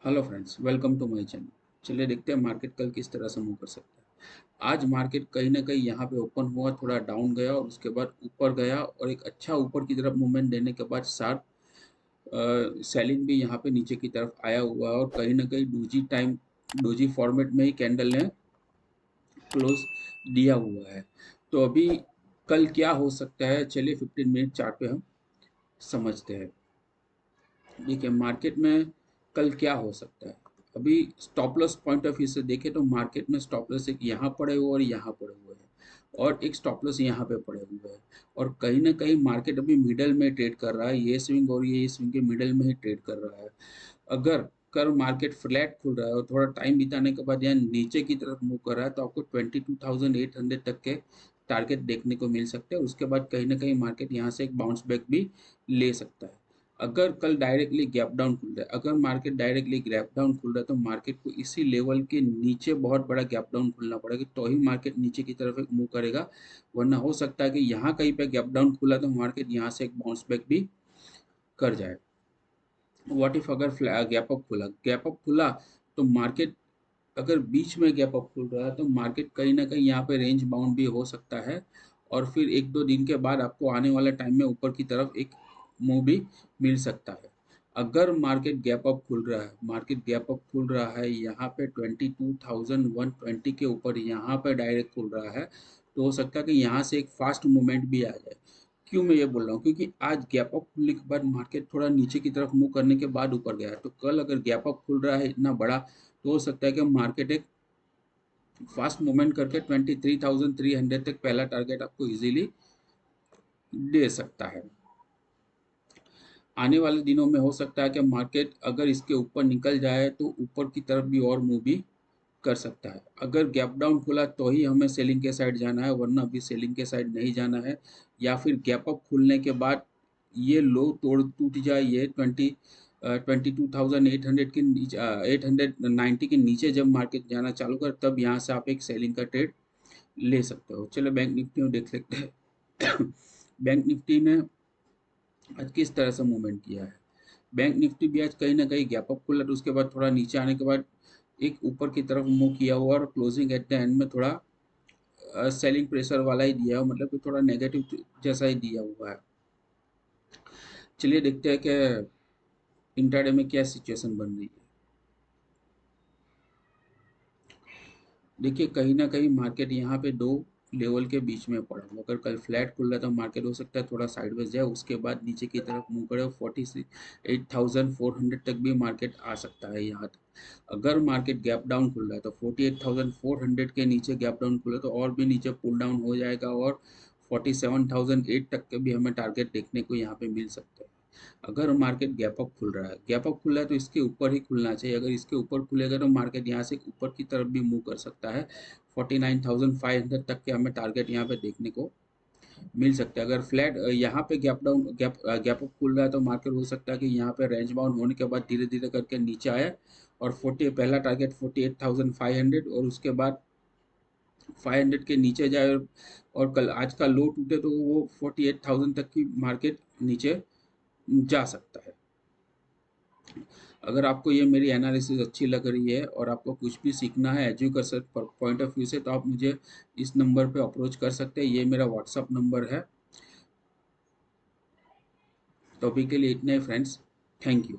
Hello friends, welcome to my channel. चलिए देखते हैं मार्केट कल किस तरह से मूव कर सकता है। आज मार्केट कहीं ना कहीं यहाँ पे ओपन हुआ, थोड़ा डाउन गया और उसके बाद ऊपर गया और एक अच्छा ऊपर की तरफ मूवमेंट देने के बाद शार्प सेलिंग भी यहाँ पे नीचे की तरफ आया हुआ है और कहीं ना कहीं डोजी फॉर्मेट में ही कैंडल ने क्लोज दिया हुआ है। तो अभी कल क्या हो सकता है, चलिए 15 मिनट चार्ट पे हम समझते हैं। देखिए मार्केट में कल क्या हो सकता है। अभी stop loss point of view से देखें तो मार्केट में स्टॉप लॉस एक यहाँ पड़े हुए और यहाँ पड़े हुए हैं और एक स्टॉप लॉस यहाँ पे पड़े हुए हैं और कहीं ना कहीं मार्केट अभी मिडल में ट्रेड कर रहा है। ये स्विंग और ये स्विंग के मिडल में ही ट्रेड कर रहा है। अगर कल मार्केट फ्लैट खुल रहा है और थोड़ा टाइम बिताने के बाद यहाँ नीचे की तरफ मूव कर रहा है तो आपको 22,800 तक के टारगेट देखने को मिल सकते हैं। उसके बाद कहीं ना कहीं मार्केट यहाँ से एक बाउंस बैक भी ले सकता है। अगर कल डायरेक्टली गैप डाउन खुल रहा है, अगर मार्केट डायरेक्टली गैप डाउन खुल रहा है तो मार्केट को इसी लेवल के नीचे बहुत बड़ा गैप डाउन खुलना पड़ेगा तो ही मार्केट नीचे की तरफ एक मूव करेगा। वरना हो सकता है कि यहाँ कहीं पे गैप डाउन खुला तो मार्केट यहाँ से एक बाउंस बैक भी कर जाए। व्हाट इफ अगर गैप अप खुला तो मार्केट अगर बीच में गैप अप खुल रहा है तो मार्केट कहीं ना कहीं यहाँ पे रेंज बाउंड भी हो सकता है और फिर एक दो दिन के बाद आपको आने वाले टाइम में ऊपर की तरफ एक मूव भी मिल सकता है। अगर मार्केट गैप अप खुल रहा है यहाँ पे 22,120 के ऊपर यहाँ पे डायरेक्ट खुल रहा है तो हो सकता है कि यहाँ से एक फास्ट मूवमेंट भी आ जाए। क्यों मैं ये बोल रहा हूँ, क्योंकि आज गैप अप खुलने के बाद मार्केट थोड़ा नीचे की तरफ मूव करने के बाद ऊपर गया है तो कल अगर गैप अप खुल रहा है इतना बड़ा तो हो सकता है कि मार्केट एक फास्ट मूवमेंट करके 23,300 तक पहला टारगेट आपको इजीली दे सकता है। आने वाले दिनों में हो सकता है कि मार्केट अगर इसके ऊपर निकल जाए तो ऊपर की तरफ भी और मूव भी कर सकता है। अगर गैप डाउन खुला तो ही हमें सेलिंग के साइड जाना है, वरना अभी सेलिंग के साइड नहीं जाना है। या फिर गैप अप खुलने के बाद ये लो तोड़ टूट जाए, ये 22,800 के नीचे 890 के नीचे जब मार्केट जाना चालू कर तब यहाँ से आप एक सेलिंग का ट्रेड ले सकते हो। चलो बैंक निफ्टी में देख लेते हैं। बैंक निफ्टी ने आज किस तरह से मूवमेंट किया है। बैंक निफ्टी भी आज कहीं ना कहीं गैप अप खुला तो उसके बाद थोड़ा नीचे आने के बाद एक ऊपर की तरफ मूव किया हुआ और क्लोजिंग एट द एंड में थोड़ा सेलिंग प्रेशर वाला ही दिया हुआ, मतलब कि थोड़ा नेगेटिव जैसा ही दिया हुआ है। चलिए देखते हैं कि इंट्राडे में क्या सिचुएशन बन रही है। देखिए कहीं ना कहीं मार्केट यहाँ पे दो लेवल के बीच में पड़ा हुआ। अगर कल फ्लैट खुल रहा था मार्केट हो सकता है थोड़ा साइडवेज जाए, उसके बाद नीचे की तरफ मूव करे 48,400 तक भी मार्केट आ सकता है यहाँ तक। अगर मार्केट गैप डाउन खुल रहा है तो 48,400 के नीचे गैप डाउन खुला तो और भी नीचे पुल डाउन हो जाएगा और 47,008 तक के भी हमें टारगेट देखने को यहाँ पे मिल सकता है। अगर मार्केट गैप अप खुल रहा है तो इसके ऊपर ही खुलना चाहिए। अगर इसके ऊपर खुलेगा तो मार्केट यहाँ से ऊपर की तरफ भी मूव कर सकता है। 49,500 तक के हमें टारगेट यहाँ पे देखने को मिल सकता है। अगर फ्लैट यहाँ पे गैप अप खुल रहा है तो मार्केट हो सकता है कि यहाँ पे रेंज बाउंड होने के बाद धीरे धीरे करके नीचे आए और 40 पहला टारगेट 48,500 और उसके बाद 500 के नीचे जाए और कल आज का लो टूटे तो वो 48,000 तक की मार्केट नीचे जा सकता है। अगर आपको ये मेरी एनालिसिस अच्छी लग रही है और आपको कुछ भी सीखना है एजुकेशन पॉइंट ऑफ व्यू से तो आप मुझे इस नंबर पे अप्रोच कर सकते हैं। ये मेरा व्हाट्सअप नंबर है। तो अभी के लिए इतना ही फ्रेंड्स। Thank you.